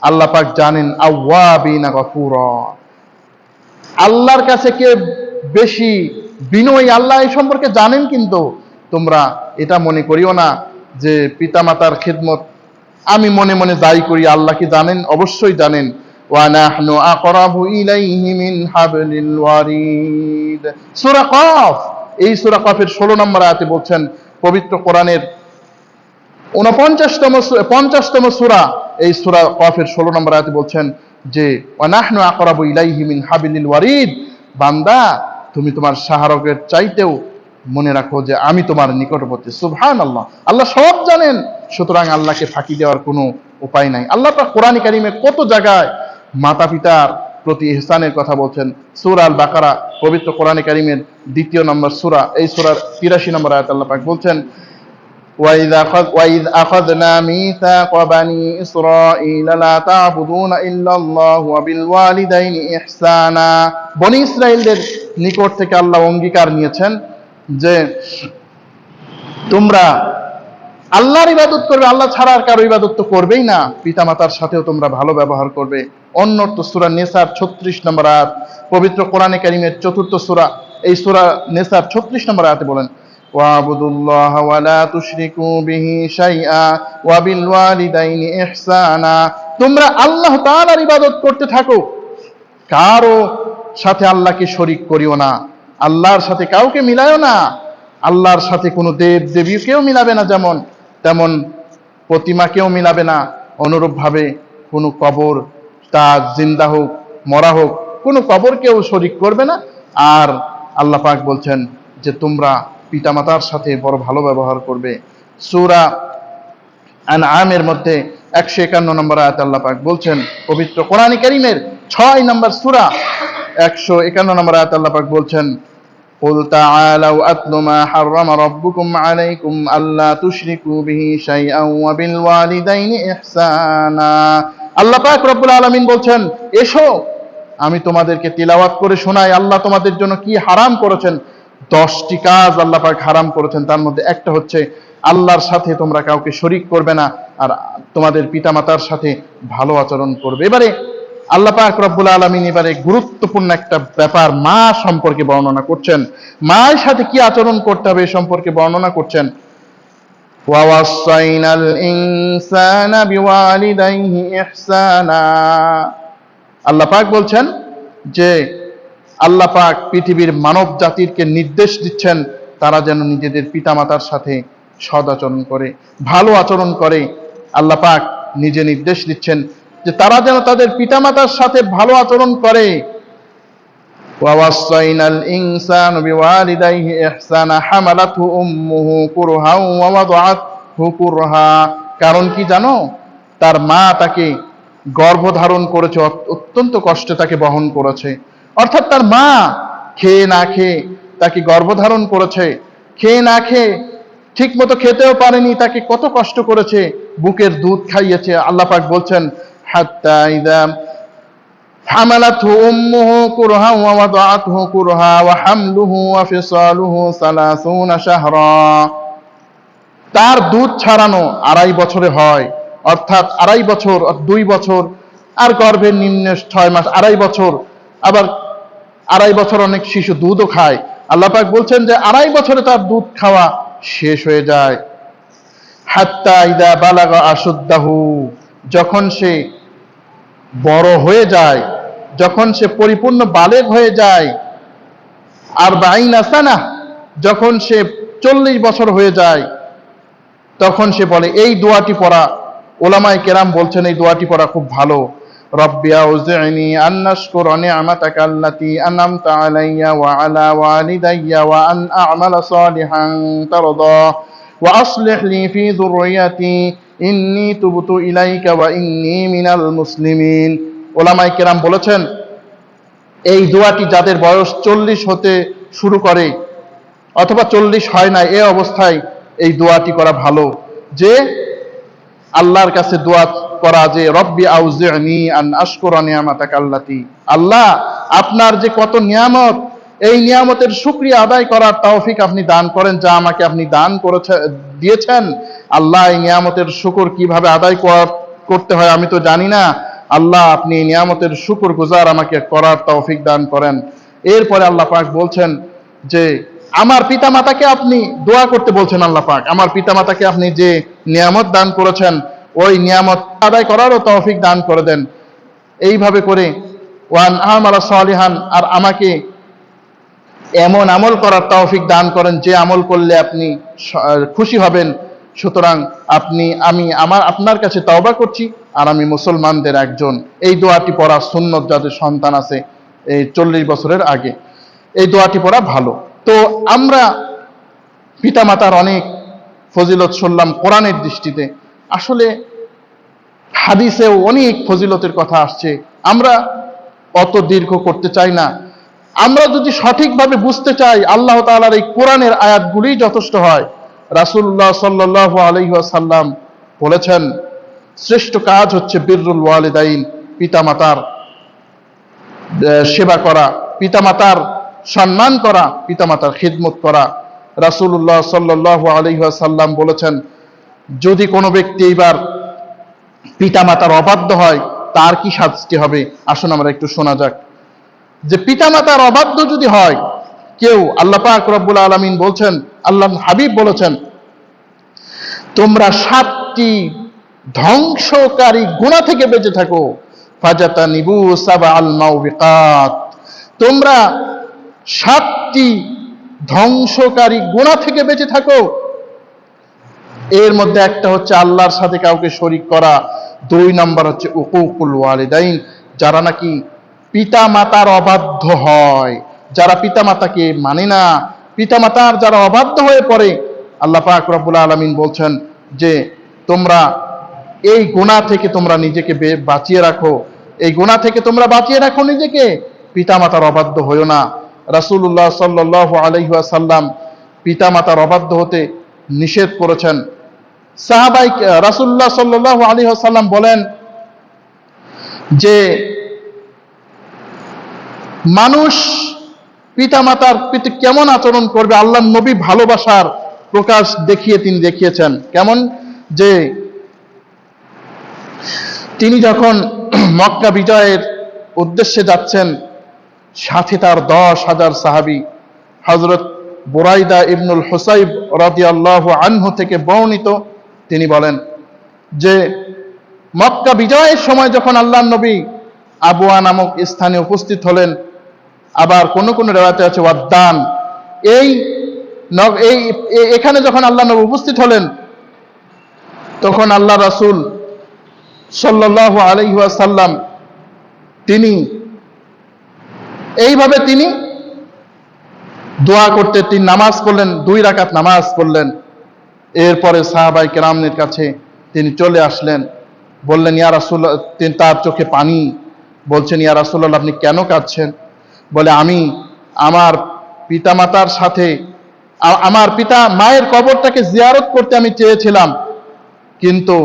আল্লাহ পাক জানেন আওয়াবিনা গফুরা, আল্লাহর কাছে কে বেশি বিনয়ী আল্লাহ এই সম্পর্কে জানেন। কিন্তু তোমরা এটা মনে করিও না যে পিতামাতার খিদমত আমি মনে মনে যাই করি, আল্লাহ কি জানেন? অবশ্যই জানেন। ওয়া নাহনু আকরাবু ইলাইহি মিন হাবলিল ওয়ারিদ, সূরা কফ। এই সূরা কফের 16 নম্বর আয়াতে বলছেন, পবিত্র কোরআনের 50তম সূরা, এই সূরা কফের 16 নম্বর আয়াতে বলছেন যে ওয়া নাহনু আকরাবু ইলাইহি মিন হাবলিল ওয়ারিদ, বান্দা তুমি তোমার শাহরগের চাইতেও মনে রাখো যে আমি তোমার নিকটবর্তী। সুবহানাল্লাহ, আল্লাহ সব জানেন, সুতরাং আল্লাহকে ফাঁকি দেওয়ার কোনো উপায় নাই। আল্লাহ পাক কোরআন কারীমে কত জায়গায় মাতা পিতার প্রতি ইহসানের কথা বলছেন। সূরা আল বাকারা, পবিত্র কোরআন কারীমের 2 নম্বর সূরা, এই সূরার 83 নম্বর আয়াতে আল্লাহ পাক বলছেন وَإِذْ أَخَذْنَا مِيثَاقَ بَنِي إِسْرَائِيلَ لَا تَعْبُدُونَ إِلَّا اللَّهَ وَبِالْوَالِدَيْنِ إِحْسَانًا, বনি ইসরাঈলদের নিকট থেকে আল্লাহ অঙ্গীকার নিয়েছেন যে তোমরা আল্লাহর ইবাদত করবে, আল্লাহ ছাড়া আর কারো ইবাদত তো করবেই না, পিতামাতার সাথেও তোমরা ভালো ব্যবহার করবে। অন্যত্র সূরা নিসার 36 নম্বর আয়াত, পবিত্র কোরআনে কারীমের 4th সূরা, এই সূরা নিসার 36 নম্বর আয়াতে বলেন ওয়াবুদুল্লাহ ওয়া লা তুশরিকু বিহি শাইআ ওয়া বিল ওয়ালিদাইনি ইহসানা, তোমরা আল্লাহ তাআলার ইবাদত করতে থাকো, কারো সাথে আল্লাহকে শরীক করিও না, আল্লাহর সাথে কাউকে মিলাইও না, আল্লাহর সাথে কোনো দেব দেবীকেও মিলাবে না, যেমন তেমন প্রতিমাকেও মিলাবে না। অনুরূপভাবে কোনো কবর, তা জিন্দা হোক মরা হোক, কোনো কবরকেও শরীক করবে না। আর আল্লাহ পাক বলছেন যে তোমরা পিতামাতার সাথে বড় ভালো ব্যবহার করবে। সূরা আনআমের মধ্যে 151 নম্বর আয়াতে আল্লাহ পাক বলছেন, পবিত্র কোরআন কারীমের 6 নম্বর সূরা 151 নম্বর আয়াতে আল্লাহ পাক বলছেন قُلْ تَعَالَوْا أَتْلُ مَا حَرَّمَ رَبُّكُمْ عَلَيْكُمْ أَلَّا تُشْرِكُوا بِهِ شَيْئًا وَبِالْوَالِدَيْنِ إِحْسَانًا, আল্লাহ পাক রব্বুল আলামিন বলছেন, এসো আমি তোমাদেরকে তিলাওয়াত করে শোনাই আল্লাহ তোমাদের জন্য কি হারাম করেছেন। 10টি কাজ আল্লাহ পাক হারাম করেছেন, তার মধ্যে একটা হচ্ছে আল্লাহর সাথে তোমরা কাউকে শরীক করবে না, আর তোমাদের পিতামাতার সাথে ভালো আচরণ করবে। এবারে আল্লাহ পাক রব্বুল আলামিন এবারে গুরুত্বপূর্ণ একটা ব্যাপার মা সম্পর্কে বর্ণনা করছেন। মায়ের সাথে কি আচরণ করতে হবে এই সম্পর্কে বর্ণনা করছেন। ওয়াওয়াসাইনাল ইনসানা বিওয়ালিদাইহি ইহসানা, আল্লাহ পাক বলছেন যে আল্লাহ পাক পৃথিবীর মানব জাতিকে নির্দেশ দিচ্ছেন তারা যেন নিজেদের পিতামাতার সাথে সদ আচরণ করে, ভালো আচরণ করে। আল্লাহ পাক নিজে নির্দেশ দিচ্ছেন যে তারা যেন তাদের পিতামাতার সাথে ভালো আচরণ করে। ওয়াওয়াসাইনাল ইনসানা বিওয়ালিদাইহি ইহসানা হামালাতহু উম্মুহু কুরহা ওয়া ওয়াদাআতহু কুরহা, কারণ কি জানো, তার মা তাকে গর্ভধারণ করেছে, অত্যন্ত কষ্টে তাকে বহন করেছে। অর্থাৎ তার মা খেয়ে না খেয়ে তাকে গর্ভধারণ করেছে, খেয়ে না খেয়ে ঠিক মতো খেতেও পারেনি, তাকে কত কষ্ট করেছে, বুকের দুধ খাইয়েছে। আল্লাহ পাক বলছেন হাত্তা ইযা হামালাতহু উম্মুহু কুরহা ওয়া ওয়াদাআতহু কুরহা ওয়া হামলুহু ওয়া ফিসালুহু 30 শাহরা, তার দুধ ছাড়ানো 2.5 বছরে হয়, অর্থাৎ 2.5 বছর, 2 বছর, আর গর্ভের নিম্ন 6 মাস, 2.5 বছর। আবার 2.5 বছর অনেক শিশু দুধও খায়। আল্লাহ পাক বলছেন যে 2.5 বছরে তার দুধ খাওয়া শেষ হয়ে যায়। হাত্তা ইযা বালাগা আশুদ্দাহু, যখন সে বড় হয়ে যায়, যখন সে পরিপূর্ণ বালেগ হয়ে যায়। আর 40 সানা, যখন সে 40 বছর হয়ে যায়, তখন সে বলে, এই দোয়াটি পড়া, উলামায়ে কেরাম বলছেন এই দোয়াটি পড়া খুব ভালো। রব্বি আউজি'নি আন আশকুরা নি'মাতাকা আল্লাতী আন'আমতা আলাইয়া ওয়া আলা ওয়ালিদাইয়া ওয়া আন আ'মালা সালিহান তারদা ওয়া আসলিহ লি ফি যুররিয়াতি ইন্নী তুবতু ইলাইকা ওয়া ইন্নী মিনাল মুসলিমিন। উলামায়ে কেরাম বলেছেন এই দোয়াটি যাদের বয়স 40 হতে শুরু করে অথবা 40 হয় না, এই অবস্থায় এই দোয়াটি করা ভালো, যে আল্লাহর কাছে দোয়া করা যে রব্বি আউজি'নি আন আশকুরা নি'মাতাকা আল্লাতী, আল্লাহ আপনার যে কত নিয়ামত, এই নিয়ামতের শুকরিয়া আদায় করার তৌফিক আপনি দান করেন, যা আমাকে আপনি দান দিয়েছেন। আল্লাহ এই নিয়ামতের শুকর কিভাবে আদায় করতে হয় আমি তো জানি না, আল্লাহ আপনি এই নিয়ামতের শুকরগুজার আমাকে করার তৌফিক দান করেন। এরপরে আল্লাহ পাক বলছেন যে আমার পিতামাতাকে আপনি দোয়া করতে বলছেন। আল্লাহ পাক আমার পিতামাতাকে আপনি যে নিয়ামত দান করেছেন ওই নিয়ামত আদায় করারও তৌফিক দান করে দেন। এইভাবে করে ওয়ান আমালা সালিহান, আর আমাকে এমন আমল করার তৌফিক দান করেন যে আমল করলে আপনি খুশি হবেন। সুতরাং আমি আপনার কাছে তওবা করছি, আর আমি মুসলমানদের একজন। এই দোয়াটি পড়া সুন্নত, যাদের সন্তান আছে এই 40 বছরের আগে এই দোয়াটি পড়া ভালো। তো আমরা পিতামাতার অনেক ফজিলত শুনলাম কোরআনের দৃষ্টিতে, আসলে হাদিসেও অনেক ফজিলতের কথা আসছে। আমরা অত দীর্ঘ করতে চাই না। আমরা যদি সঠিকভাবে বুঝতে চাই আল্লাহ তাআলার এই কোরআনের আয়াতগুলি যথেষ্ট হয়। রাসূলুল্লাহ সাল্লাল্লাহু আলাইহি ওয়াসাল্লাম বলেছেন শ্রেষ্ঠ কাজ হচ্ছে বিররুল ওয়ালিদাইন, পিতামাতার সেবা করা, পিতামাতার সম্মান করা, পিতামাতার খিদমত করা। রাসূলুল্লাহ সাল্লাল্লাহু আলাইহি ওয়াসাল্লাম বলেছেন যদি কোনো ব্যক্তি এবার পিতামাতার অবাধ্য হয় তার কি শাস্তি হবে। আসুন আমরা একটু শোনা যাক যে পিতামাতার অবাধ্য যদি হয় কেউ, আল্লাহ পাক রব্বুল আলামিন বলছেন, আল্লাহর হাবিব বলেছেন তোমরা 7টি ধ্বংসকারী গুনাহ থেকে বেঁচে থাকো। ফাজাতানিবু সাবআল মাউবিকাত, তোমরা 7টি ধ্বংসকারী গুনাহ থেকে বেঁচে থাকো। এর মধ্যে একটা হচ্ছে আল্লাহর সাথে কাউকে শরীক করা, 2 নম্বর হচ্ছে উকুকুল ওয়ালিদাইন, যারা নাকি পিতামাতার অবাধ্য হয়, যারা পিতামাতাকে মানে না, পিতামাতার যারা অবাধ্য হয়ে পড়ে, আল্লাহ পাক রব্বুল আলামিন বলছেন যে তোমরা এই গুনাহ থেকে তোমরা নিজেকে বাঁচিয়ে রাখো, এই গুনাহ থেকে তোমরা বাঁচিয়ে রাখো নিজেকে, পিতামাতার অবাধ্য হইও না। রাসূলুল্লাহ সাল্লাল্লাহু আলাইহি ওয়াসাল্লাম পিতামাতার অবাধ্য হতে নিষেধ করেছেন। রাসূলুল্লাহ সাল্লাল্লাহু আলাইহি ওয়াসাল্লাম বলেন যে মানুষ পিতামাতার প্রতি কেমন আচরণ করবে, আল্লাহর নবী ভালোবাসার প্রকাশ তিনি দেখিয়েছেন। কেমন যে তিনি যখন মক্কা বিজয়ের উদ্দেশ্যে যাচ্ছেন, সাথে তার 10,000 সাহাবী, হযরত বুরাইদা ইবনুল হুসাইব রাদিয়াল্লাহু আনহু থেকে বর্ণিত, তিনি বলেন যে মক্কা বিজয়ের সময় যখন আল্লাহর নবী আবওয়া নামক স্থানে উপস্থিত হলেন, আবার কোন কোন রিওয়ায়াতে আছে ওয়াদ্দান, এখানে যখন আল্লাহর নবী উপস্থিত হলেন তখন আল্লাহ রাসূল সাল্লাল্লাহু আলাইহি ওয়াসাল্লাম তিনি এইভাবে তিনি দোয়া করতে, তিনি নামাজ পড়লেন, 2 রাকাত নামাজ পড়লেন। এরপরে সাহাবায়ে কেরামদের কাছে তিনি চলে আসলেন, বললেন ইয়া রাসূলুল্লাহ, তিনি তার চোখে পানি, বলছেন ইয়া রাসূলুল্লাহ আপনি কেন কাঁদছেন? বলে আমি আমার পিতামাতার সাথে আমার মায়ের কবরটাকে জিয়ারত করতে আমি চেয়েছিলাম, কিন্তু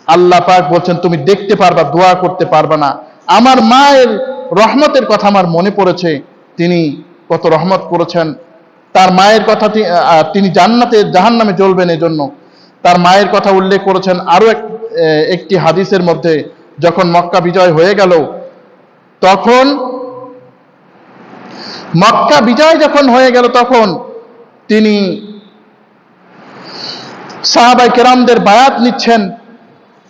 আল্লাহ পাক বলছেন তুমি দেখতে পারবা, দোয়া করতে পারবা না। আমার মায়ের রহমতের কথা আমার মনে পড়েছে, তিনি কত রহমত করেছেন। তার মায়ের কথা তিনি জাহান্নামে জ্বলবেন, এজন্য তার মায়ের কথা উল্লেখ করেছেন। আরো একটি হাদিসের মধ্যে যখন মক্কা বিজয় হয়ে গেল, তখন মক্কা বিজয় যখন হয়ে গেল তখন তিনি সাহাবায়ে কেরামদের বায়াত নিচ্ছেন।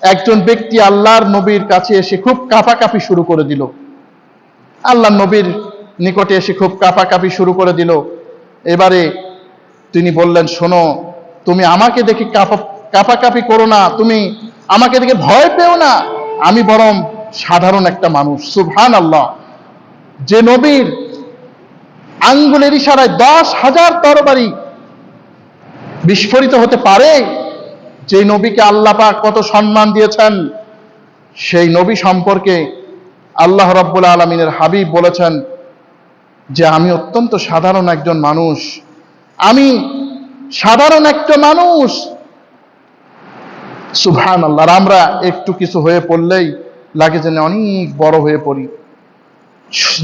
একজন ব্যক্তি আল্লাহর নবীর কাছে এসে খুব কাঁপাকাঁপি শুরু করে দিল, আল্লাহর নবীর নিকটে এসে খুব কাঁপাকাঁপি শুরু করে দিল। এবারে তিনি বললেন শোনো, তুমি আমাকে দেখে কাঁপাকাঁপি করো না, তুমি আমাকে দেখে ভয় পেও না, আমি বরং সাধারণ একটা মানুষ। সুবহানাল্লাহ, যে নবীর আঙ্গুলের ইশারায় 10,000 তরবারি বিস্ফোরিত হতে পারে, যে নবীকে আল্লাহ পাক কত সম্মান দিয়েছেন, সেই নবী সম্পর্কে আল্লাহ রাব্বুল আলামিনের হাবিব বলেছেন যে আমি অত্যন্ত সাধারণ একজন মানুষ, আমি সাধারণ একটা মানুষ। সুবহানাল্লাহ, আমরা একটু কিছু হয়ে পড়লেই লাগে যেন অনেক বড় হয়ে পড়ি।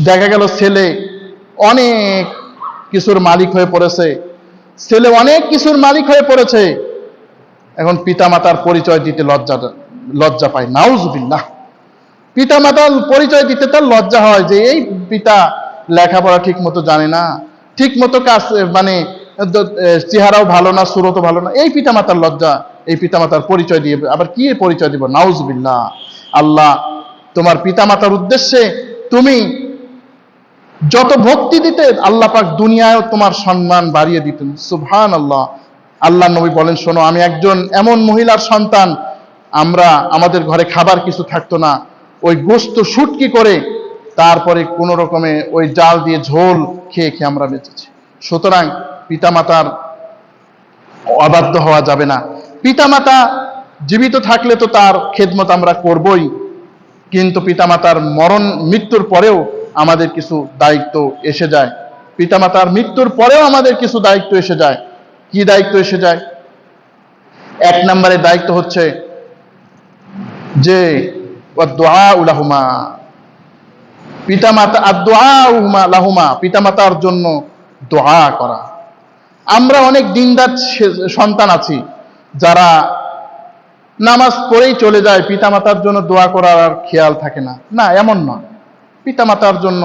দেখা গেল ছেলে অনেক কিছুর মালিক হয়ে পড়েছে, ছেলে অনেক কিছুর মালিক হয়ে পড়েছে, এখন পিতামাতার পরিচয় দিতে লজ্জা পায়। নাউজুবিল্লাহ, পিতা মাতার পরিচয় দিতে তার লজ্জা হয় যে এই পিতা লেখাপড়া ঠিক মতো জানে না, ঠিক মতো কাজ মানে চেহারাও ভালো না, সুরতও ভালো না, এই পিতা মাতার লজ্জা, এই পিতা মাতার পরিচয় দিয়ে আবার কি পরিচয় দিব? নাউজুবিল্লাহ। আল্লাহ তোমার পিতা মাতার উদ্দেশ্যে তুমি যত ভক্তি দিতে আল্লাহ পাক দুনিয়ায়ও তোমার সম্মান বাড়িয়ে দিতেন। সুবহানাল্লাহ। আল্লাহ নবী বলেন, শোনো, আমি একজন এমন মহিলার সন্তান, আমাদের ঘরে খাবার কিছু থাকতো না, ওই গোস্ত শুটকি করে তারপরে কোন রকমে ওই ডাল দিয়ে ঝোল খেয়ে খেয়ে আমরা বেঁচেছি। সুতরাং পিতামাতার অবাধ্য হওয়া যাবে না। পিতামাতা জীবিত থাকলে তো তার খেদমত আমরা করবই, কিন্তু পিতামাতার মৃত্যুর পরেও আমাদের কিছু দায়িত্ব এসে যায়। পিতামাতার মৃত্যুর পরেও আমাদের কিছু দায়িত্ব এসে যায়। কি দায়িত্ব এসে যায়? এক নম্বরে দায়িত্ব হচ্ছে যে লাহুমা, পিতামাতা লাহুমা, পিতামাতার জন্য দোয়া করা। আমরা অনেক দিনদার সন্তান আছি যারা নামাজ পড়েই চলে যায়, পিতামাতার জন্য দোয়া করার আর খেয়াল থাকে না। না, এমন নয়। পিতামাতার জন্য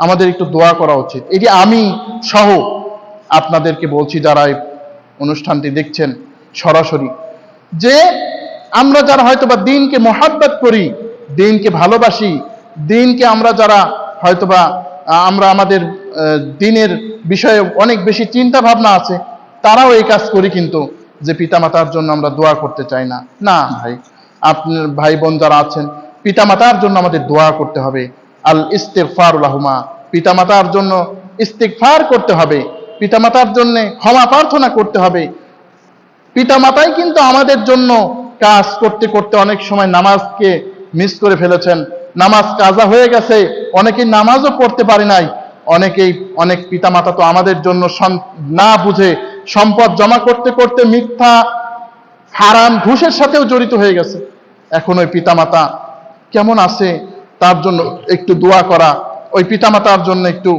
আমাদের একটু দোয়া করা উচিত। এটি আমি সহ আপনাদেরকে বলছি যারা এই অনুষ্ঠানটি দেখছেন সরাসরি, যে আমরা যারা হয়তোবা দিনকে মহাব্বত করি, দিনকে ভালোবাসি, দিনকে আমরা যারা হয়তোবা আমরা আমাদের দিনের বিষয়ে অনেক বেশি চিন্তা ভাবনা আছে, তারাও এই কাজ করি, কিন্তু যে পিতামাতার জন্য আমরা দোয়া করতে চাই না। না ভাই, আপনার ভাই বোন যারা আছেন, পিতামাতার জন্য আমাদের দোয়া করতে হবে। আল ইস্তিগফার লাহুমা, পিতামাতার জন্য ইস্তিগফার করতে হবে, পিতামাতার জন্য ক্ষমা প্রার্থনা করতে হবে। পিতামাতাই কিন্তু আমাদের জন্য কাজ করতে করতে অনেক সময় নামাজকে মিস করে ফেলেছেন, নামাজ কাজা হয়ে গেছে, অনেকেই নামাজও পড়তে পারে নাই। অনেক পিতামাতা তো আমাদের জন্য না বুঝে সম্পদ জমা করতে করতে মিথ্যা হারাম ঘুষের সাথেও জড়িত হয়ে গেছে। এখন ওই পিতামাতা কেমন আছে তার জন্য একটু দোয়া করা, ওই পিতামাতার জন্য একটু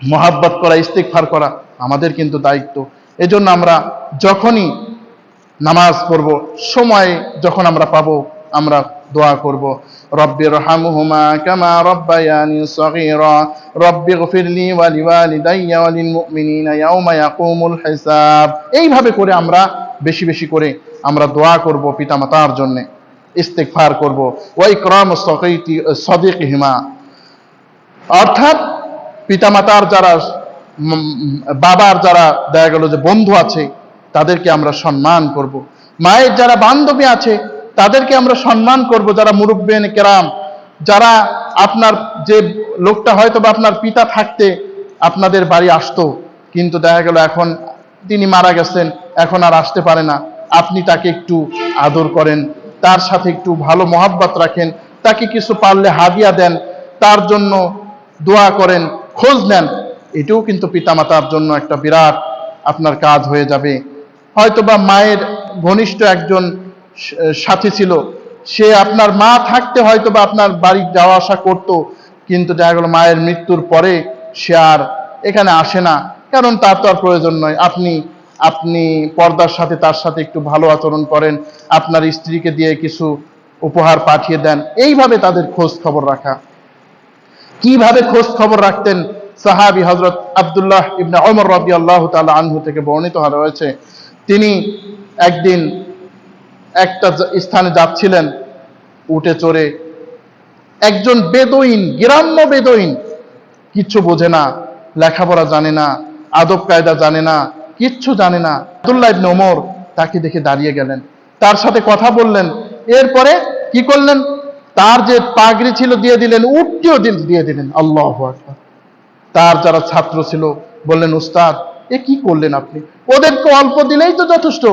মহাব্বত করা, ইস্তিগফার করা আমাদের কিন্তু দায়িত্ব। এজন্য আমরা যখনই নামাজ পড়ব, সময় যখন আমরা পাবো, আমরা দোয়া করব, রব্বিরহামহুমা কামা রব্বায়ানি সগীরা রব্বিগফিরলি ওয়া লিওয়ালিদাইয়া ওয়া লিল মুমিনিনা ইয়াওমা ইয়াকুমুল হিসাব। এইভাবে করে আমরা বেশি বেশি করে আমরা দোয়া করব, পিতামাতার জন্য ইস্তিগফার করব। ওয়া ইকরামু সাদিকিহিমা, অর্থাৎ পিতামাতার যারা বাবার যারা দেখা গেল যে বন্ধু আছে, তাদেরকে আমরা সম্মান করব। মায়ের যারা বান্ধবী আছে তাদেরকে আমরা সম্মান করব, যারা মুরব্বিয়ানে কেরাম, যারা আপনার যে লোকটা হয়তো বা আপনার পিতা থাকতে আপনাদের বাড়ি আসতো, কিন্তু দেখা গেল এখন তিনি মারা গেছেন, এখন আর আসতে পারে না, আপনি তাকে একটু আদর করেন, তার সাথে একটু ভালো মহাব্বত রাখেন, তাকে কিছু পারলে হাদিয়া দেন, তার জন্য দোয়া করেন, খোঁজ নেন। এটাও কিন্তু পিতামাতার জন্য একটা বিরাট আপনার কাজ হয়ে যাবে। হয়তোবা মায়ের ঘনিষ্ঠ একজন সাথী ছিল, সে আপনার মা থাকতে হয়তোবা আপনার বাড়ি যাওয়া আসা করত, কিন্তু দেখা গেল মায়ের মৃত্যুর পরে সে আর এখানে আসে না, কারণ তার তো আর প্রয়োজন নয়। আপনি পর্দার সাথে তার সাথে একটু ভালো আচরণ করেন, আপনার স্ত্রীকে দিয়ে কিছু উপহার পাঠিয়ে দেন, এইভাবে তাদের খোঁজ খবর রাখা। কিভাবে খোঁজ খবর রাখতেন? সাহাবী হযরত আব্দুল্লাহ ইবনে ওমর রাদিয়াল্লাহু তাআলা আনহু থেকে বর্ণিত হয়েছে, তিনি একদিন একটা স্থানে যাচ্ছিলেন উটে চড়ে, একজন বেদুইন, গ্রাম্য বেদুইন, কিচ্ছু বোঝে না, লেখাপড়া জানে না, আদব কায়দা জানে না, কিচ্ছু জানে না। আব্দুল্লাহ ইবনে ওমর তাকে দেখে দাঁড়িয়ে গেলেন, তার সাথে কথা বললেন, এরপরে কি করলেন? তার যে পাগড়ি ছিল দিয়ে দিলেন, উটটিও দিয়ে দিলেন। আল্লাহু আকবার। তার যারা ছাত্র ছিল বললেন, উস্তাদ, এ কি করলেন আপনি? ওদেরকে অল্প দিলেই তো যথেষ্ট,